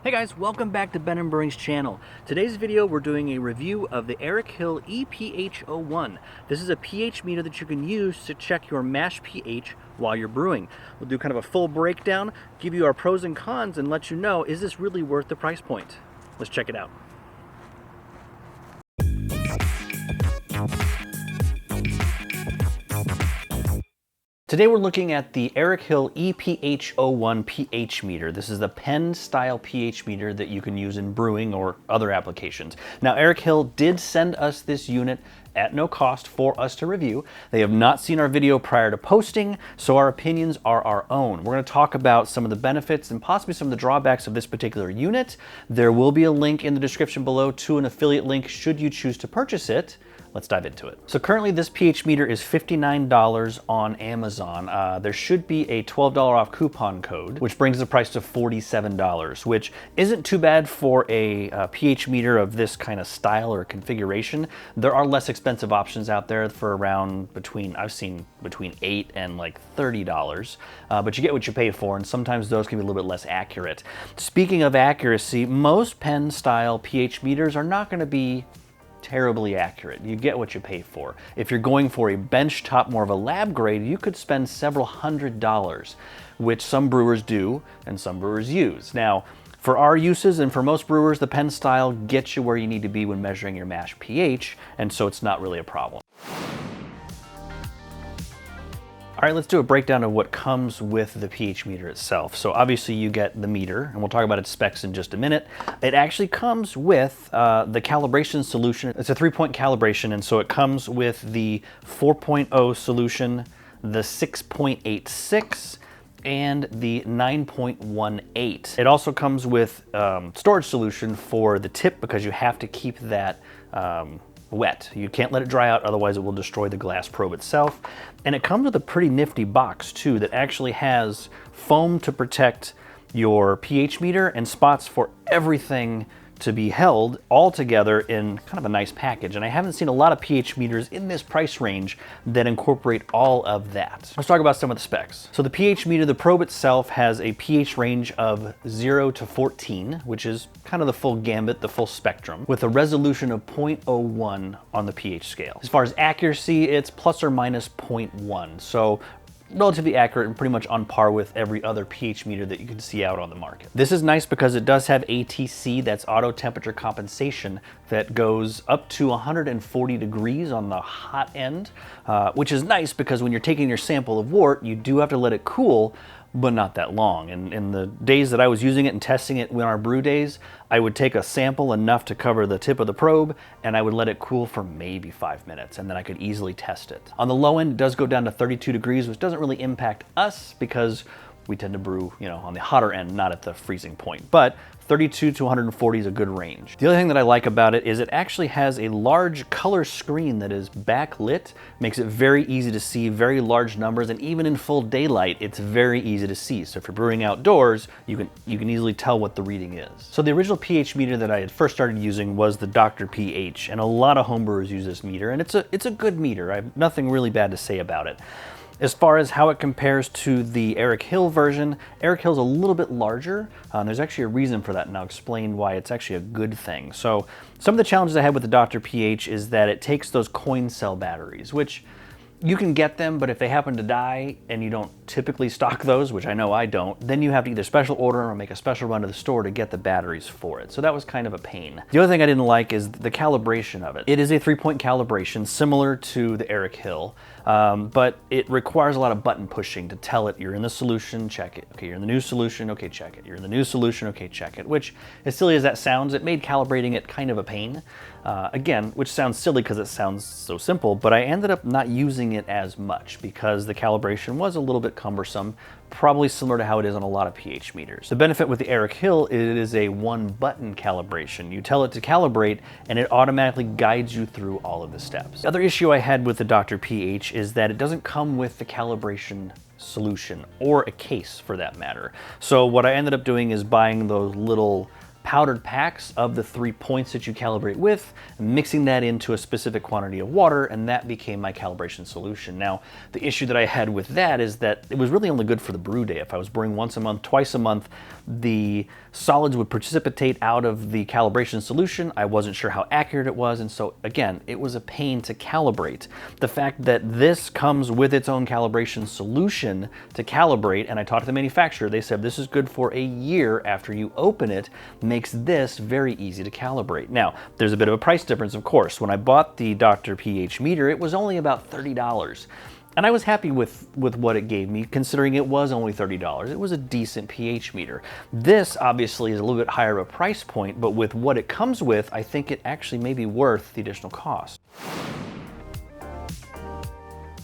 Hey guys, welcome back to Ben & Brewing's channel. Today's video we're doing a review of the Erick Hill EPH01. This is a pH meter that you can use to check your mash pH while you're brewing. We'll do kind of a full breakdown, give you our pros and cons, and let you know, is this really worth the price point? Let's check it out. Today we're looking at the Erick Hill EPH01 pH meter. This is the pen style pH meter that you can use in brewing or other applications. Now Erick Hill did send us this unit at no cost for us to review. They have not seen our video prior to posting, so our opinions are our own. We're going to talk about some of the benefits and possibly some of the drawbacks of this particular unit. There will be a link in the description below to an affiliate link should you choose to purchase it. Let's dive into it. So currently this pH meter is $59 on Amazon. There should be a $12 off coupon code, which brings the price to $47, which isn't too bad for a pH meter of this kind of style or configuration. There are less expensive options out there for around I've seen between $8 and like $30, but you get what you pay for, and sometimes those can be a little bit less accurate. Speaking of accuracy, most pen style pH meters are not going to be terribly accurate. You get what you pay for. If you're going for a bench top, more of a lab grade, you could spend several $100s, which some brewers do and some brewers use. Now, for our uses and for most brewers, the pen style gets you where you need to be when measuring your mash pH, and so it's not really a problem. All right, let's do a breakdown of what comes with the pH meter itself. So obviously you get the meter, and we'll talk about its specs in just a minute. It actually comes with the calibration solution. It's a 3-point calibration, and so it comes with the 4.0 solution, the 6.86, and the 9.18. It also comes with storage solution for the tip because you have to keep that wet. You can't let it dry out, otherwise it will destroy the glass probe itself. And it comes with a pretty nifty box too that actually has foam to protect your pH meter and spots for everything to be held all together in kind of a nice package. And I haven't seen a lot of pH meters in this price range that incorporate all of that. Let's talk about some of the specs. So the pH meter, the probe itself has a pH range of 0 to 14, which is kind of the full gambit, the full spectrum, with a resolution of 0.01 on the pH scale. As far as accuracy, it's plus or minus 0.1. So relatively accurate and pretty much on par with every other pH meter that you can see out on the market. This is nice because it does have ATC, that's auto temperature compensation, that goes up to 140 degrees on the hot end, which is nice because when you're taking your sample of wort, you do have to let it cool, but not that long. And in the days that I was using it and testing it in our brew days, I would take a sample enough to cover the tip of the probe, and I would let it cool for maybe 5 minutes, and then I could easily test it. On the low end, it does go down to 32 degrees, which doesn't really impact us because we tend to brew, on the hotter end, not at the freezing point. But 32 to 140 is a good range. The other thing that I like about it is it actually has a large color screen that is backlit, makes it very easy to see, very large numbers, and even in full daylight, it's very easy to see. So if you're brewing outdoors, you can easily tell what the reading is. So the original pH meter that I had first started using was the Dr. pH, and a lot of homebrewers use this meter, and it's a good meter. I have nothing really bad to say about it. As far as how it compares to the Erick Hill version, Erick Hill's a little bit larger. There's actually a reason for that, and I'll explain why it's actually a good thing. So some of the challenges I had with the Dr. pH is that it takes those coin cell batteries, which you can get them, but if they happen to die and you don't typically stock those, which I know I don't, then you have to either special order or make a special run to the store to get the batteries for it. So that was kind of a pain. The other thing I didn't like is the calibration of it. It is a 3-point calibration similar to the Erick Hill, but it requires a lot of button pushing to tell it you're in the solution, check it. Okay, you're in the new solution, okay, check it. You're in the new solution, okay, check it. Which, as silly as that sounds, it made calibrating it kind of a pain. Again, which sounds silly because it sounds so simple, but I ended up not using it as much because the calibration was a little bit cumbersome, probably similar to how it is on a lot of pH meters. The benefit with the Erick Hill is it is a 1-button calibration. You tell it to calibrate and it automatically guides you through all of the steps. The other issue I had with the Dr. pH is that it doesn't come with the calibration solution or a case for that matter. So what I ended up doing is buying those little powdered packs of the 3 points that you calibrate with, mixing that into a specific quantity of water, and that became my calibration solution. Now, the issue that I had with that is that it was really only good for the brew day. If I was brewing once a month, twice a month, the solids would precipitate out of the calibration solution. I wasn't sure how accurate it was, and so again, it was a pain to calibrate. The fact that this comes with its own calibration solution to calibrate, and I talked to the manufacturer, they said this is good for a year after you open it, makes this very easy to calibrate. Now, there's a bit of a price difference, of course. When I bought the Dr. pH meter, it was only about $30. And I was happy with what it gave me, considering it was only $30. It was a decent pH meter. This obviously is a little bit higher of a price point, but with what it comes with, I think it actually may be worth the additional cost.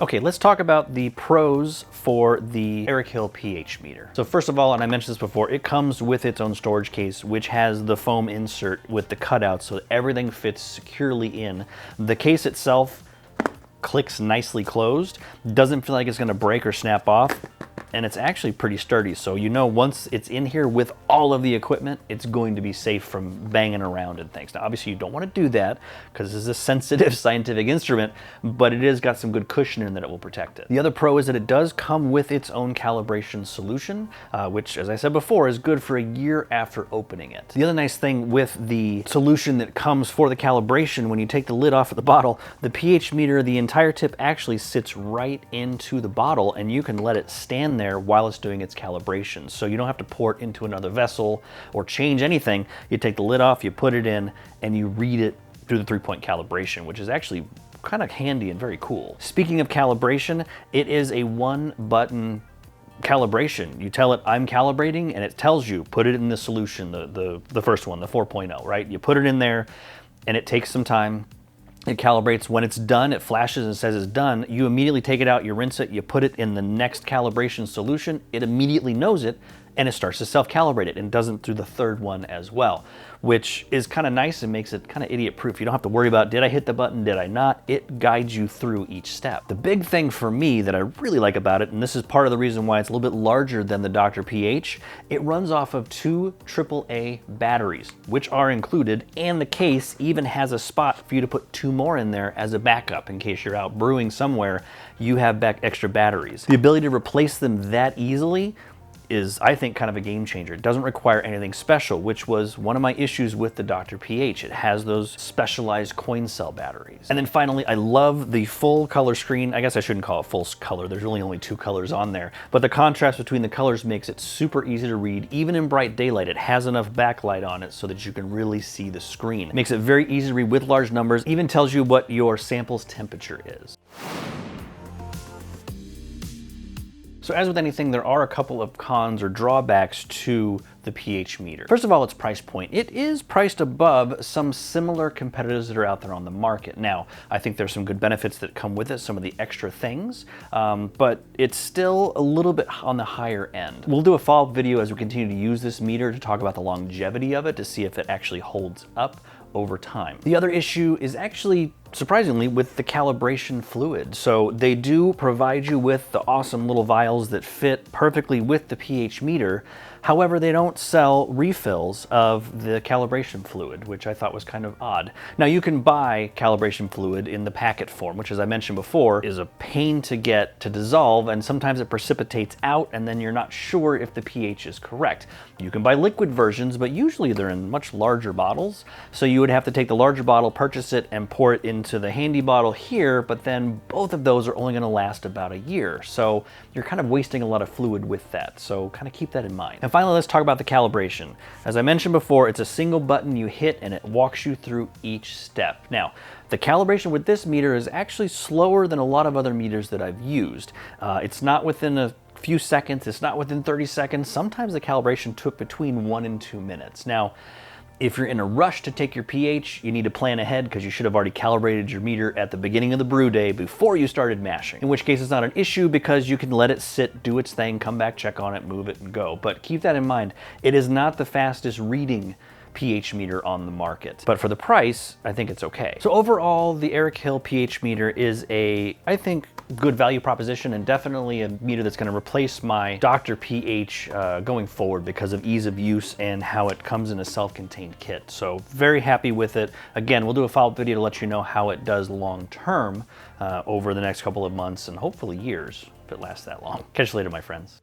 Okay, let's talk about the pros for the Erick Hill PH meter. So first of all, and I mentioned this before, it comes with its own storage case, which has the foam insert with the cutout so that everything fits securely in. The case itself clicks nicely closed, doesn't feel like it's gonna break or snap off, and it's actually pretty sturdy. So you know once it's in here with all of the equipment, it's going to be safe from banging around and things. Now obviously you don't want to do that because this is a sensitive scientific instrument, but it has got some good cushion in that it will protect it. The other pro is that it does come with its own calibration solution, which as I said before is good for a year after opening it. The other nice thing with the solution that comes for the calibration, when you take the lid off of the bottle, the pH meter, the entire tip actually sits right into the bottle and you can let it stand there while it's doing its calibration. So you don't have to pour it into another vessel or change anything. You take the lid off, you put it in, and you read it through the 3-point calibration, which is actually kind of handy and very cool. Speaking of calibration, it is a 1-button calibration. You tell it I'm calibrating and it tells you put it in the solution, the first one, the 4.0, right? You put it in there and it takes some time. It calibrates. When it's done, it flashes and says it's done. You immediately take it out, you rinse it, you put it in the next calibration solution. It immediately knows it and it starts to self-calibrate it and does it through the 3rd one as well, which is kind of nice and makes it kind of idiot-proof. You don't have to worry about, did I hit the button, did I not? It guides you through each step. The big thing for me that I really like about it, and this is part of the reason why it's a little bit larger than the Dr. pH, it runs off of 2 AAA batteries, which are included, and the case even has a spot for you to put 2 more in there as a backup in case you're out brewing somewhere, you have extra batteries. The ability to replace them that easily is, I think, kind of a game changer. It doesn't require anything special, which was one of my issues with the Dr. pH. It has those specialized coin cell batteries. And then finally, I love the full color screen. I guess I shouldn't call it full color. There's really only 2 colors on there. But the contrast between the colors makes it super easy to read. Even in bright daylight, it has enough backlight on it so that you can really see the screen. It makes it very easy to read with large numbers. Even tells you what your sample's temperature is. So as with anything, there are a couple of cons or drawbacks to the pH meter. First of all, its price point. It is priced above some similar competitors that are out there on the market. Now, I think there's some good benefits that come with it, some of the extra things, but it's still a little bit on the higher end. We'll do a follow-up video as we continue to use this meter to talk about the longevity of it, to see if it actually holds up over time. The other issue is actually, surprisingly, with the calibration fluid. So they do provide you with the awesome little vials that fit perfectly with the pH meter. However, they don't sell refills of the calibration fluid, which I thought was kind of odd. Now, you can buy calibration fluid in the packet form, which, as I mentioned before, is a pain to get to dissolve, and sometimes it precipitates out and then you're not sure if the pH is correct. You can buy liquid versions, but usually they're in much larger bottles. So you would have to take the larger bottle, purchase it, and pour it into the handy bottle here, but then both of those are only gonna last about a year. So you're kind of wasting a lot of fluid with that. So kind of keep that in mind. And finally, let's talk about the calibration. As I mentioned before, it's a single button you hit and it walks you through each step. Now, the calibration with this meter is actually slower than a lot of other meters that I've used. It's not within a few seconds, it's not within 30 seconds. Sometimes the calibration took between 1 and 2 minutes. Now, if you're in a rush to take your pH, you need to plan ahead because you should have already calibrated your meter at the beginning of the brew day before you started mashing. In which case it's not an issue because you can let it sit, do its thing, come back, check on it, move it, and go. But keep that in mind. It is not the fastest reading pH meter on the market. But for the price, I think it's okay. So overall, the Erick Hill pH meter is a, I think, good value proposition, and definitely a meter that's going to replace my Dr. pH going forward because of ease of use and how it comes in a self-contained kit. So very happy with it. Again, we'll do a follow-up video to let you know how it does long term over the next couple of months and hopefully years if it lasts that long. Catch you later, my friends.